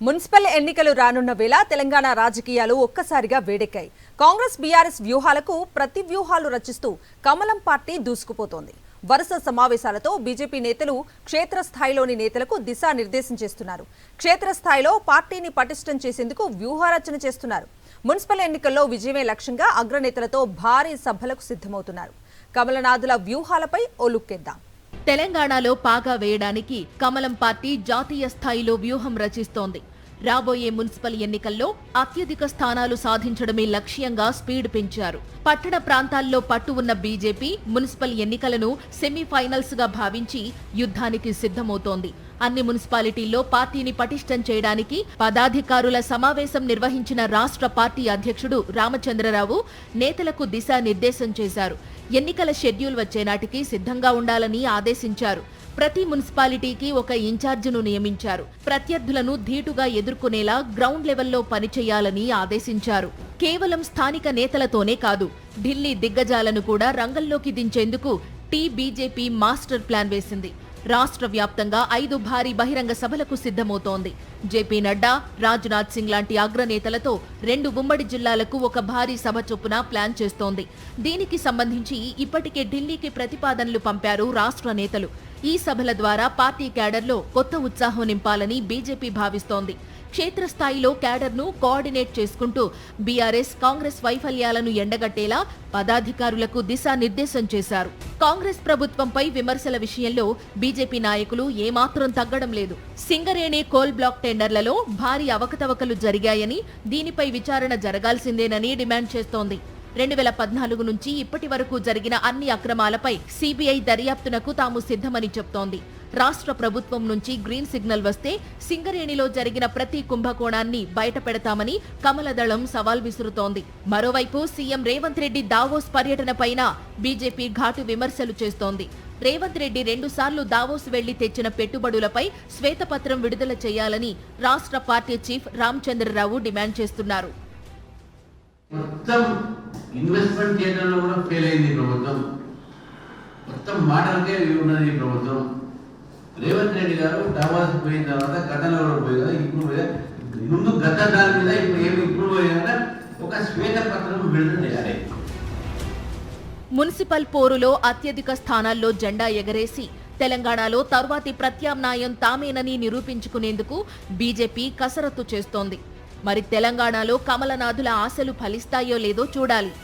Municipal ఎన్నికలు రానున్న వేళ తెలంగాణ రాజకీయాలు ఒక్కసారిగా వేడెక్కాయి. కాంగ్రెస్ బీఆర్ఎస్ వ్యూహాలకు ప్రతి వ్యూహాలు రచిస్తూ కమలం పార్టీ దూసుకుపోతోంది. వరుస సమావేశాలతో బీజేపీ నేతలు క్షేత్రస్థాయిలోని నేతలకు దిశానిర్దేశం చేస్తున్నారు. క్షేత్రస్థాయిలో పార్టీని పటిష్టం చేసేందుకు వ్యూహరచన చేస్తున్నారు. మున్సిపల్ ఎన్నికల్లో విజయమే లక్ష్యంగా అగ్రనేతలతో భారీ సభలకు సిద్ధమవుతున్నారు. కమలనాథుల వ్యూహాలపై ఓ లుక్కేద్దాం. తెలంగాణలో పాగా వేయడానికి కమలం పార్టీ జాతీయ స్థాయిలో వ్యూహం రచిస్తోంది. రాబోయే మున్సిపల్ ఎన్నికల్లో అత్యధిక స్థానాలు సాధించడమే లక్ష్యంగా స్పీడ్ పెంచారు. పట్టణ ప్రాంతాల్లో పట్టు ఉన్న బీజేపీ మున్సిపల్ ఎన్నికలను సెమీఫైనల్స్ గా భావించి యుద్ధానికి సిద్ధమవుతోంది. అన్ని మున్సిపాలిటీల్లో పార్టీని పటిష్టం చేయడానికి పదాధికారుల సమావేశం నిర్వహించిన రాష్ట్ర పార్టీ అధ్యక్షుడు రామచంద్రరావు నేతలకు దిశానిర్దేశం చేశారు. ఎన్నికల షెడ్యూల్ వచ్చే నాటికి సిద్ధంగా ఉండాలని ఆదేశించారు. ప్రతి మున్సిపాలిటీకి ఒక ఇన్ఛార్జిను నియమించారు. ప్రత్యర్థులను ధీటుగా ఎదుర్కొనేలా గ్రౌండ్ లెవెల్లో పనిచేయాలని ఆదేశించారు. కేవలం స్థానిక నేతలతోనే కాదు, ఢిల్లీ దిగ్గజాలను కూడా రంగంలోకి దించేందుకు బీజేపీ మాస్టర్ ప్లాన్ వేసింది. రాష్ట్ర వ్యాప్తంగా 5 భారీ బహిరంగ సభలకు సిద్ధమవుతోంది. జేపీ నడ్డా, రాజ్నాథ్ సింగ్ లాంటి అగ్రనేతలతో 2 ఉమ్మడి జిల్లాలకు ఒక భారీ సభ చొప్పున ప్లాన్ చేస్తోంది. దీనికి సంబంధించి ఇప్పటికే ఢిల్లీకి ప్రతిపాదనలు పంపారు రాష్ట్ర నేతలు. ఈ సభల ద్వారా పార్టీ క్యాడర్లో కొత్త ఉత్సాహం నింపాలని బీజేపీ భావిస్తోంది. క్షేత్రస్థాయిలో క్యాడర్ను కోఆర్డినేట్ చేసుకుంటూ బీఆర్ఎస్, కాంగ్రెస్ వైఫల్యాలను ఎండగట్టేలా పదాధికారులకు దిశానిర్దేశం చేశారు. కాంగ్రెస్ ప్రభుత్వంపై విమర్శల విషయంలో బీజేపీ నాయకులు ఏమాత్రం తగ్గడం లేదు. సింగరేణి కోల్ బ్లాక్ టెండర్లలో భారీ అవకతవకలు జరిగాయని, దీనిపై విచారణ జరగాల్సిందేనని డిమాండ్ చేస్తోంది. 2014 నుంచి ఇప్పటి వరకు జరిగిన అన్ని అక్రమాలపై సీబీఐ దర్యాప్తునకు తాము సిద్ధమని చెప్తోంది. రాష్ట్ర ప్రభుత్వం నుంచి గ్రీన్ సిగ్నల్ వస్తే సింగరేణిలో జరిగిన ప్రతి కుంభకోణాన్ని బయటపెడతామని కమలదళం సవాల్ విసురుతోంది. మరోవైపు సీఎం రేవంత్ రెడ్డి దావోస్ పర్యటనపైన బీజేపీ ఘాటు విమర్శలు చేస్తోంది. రేవంత్ రెడ్డి 2 సార్లు దావోస్ వెళ్లి తెచ్చిన పెట్టుబడులపై శ్వేతపత్రం విడుదల చేయాలని రాష్ట్ర పార్టీ చీఫ్ రామచంద్రరావు డిమాండ్ చేస్తున్నారు. మొత్తం ఇన్వెస్ట్మెంట్ చేయడంలో కూడా ఫెయిల్ అయింది ప్రభుత్వం. మొత్తం మాటలకే ఉన్నది ప్రభుత్వం. రేవంత్ రెడ్డి గారు దావాస్ పోయిన తర్వాత గతంలో కూడా పోయి కదా, ఇప్పుడు ముందు గత దాని మీద ఇప్పుడు ఏమి ఇంప్రూవ్ అయ్యాక ఒక శ్వేతపత్రం విడుదల చేయాలి. మున్సిపల్ పోరులో అత్యధిక స్థానాల్లో జెండా ఎగరేసి తెలంగాణలో తర్వాతి ప్రత్యామ్నాయం తామేనని నిరూపించుకునేందుకు బీజేపీ కసరత్తు చేస్తోంది. మరి తెలంగాణలో కమలనాథుల ఆశలు ఫలిస్తాయో లేదో చూడాలి.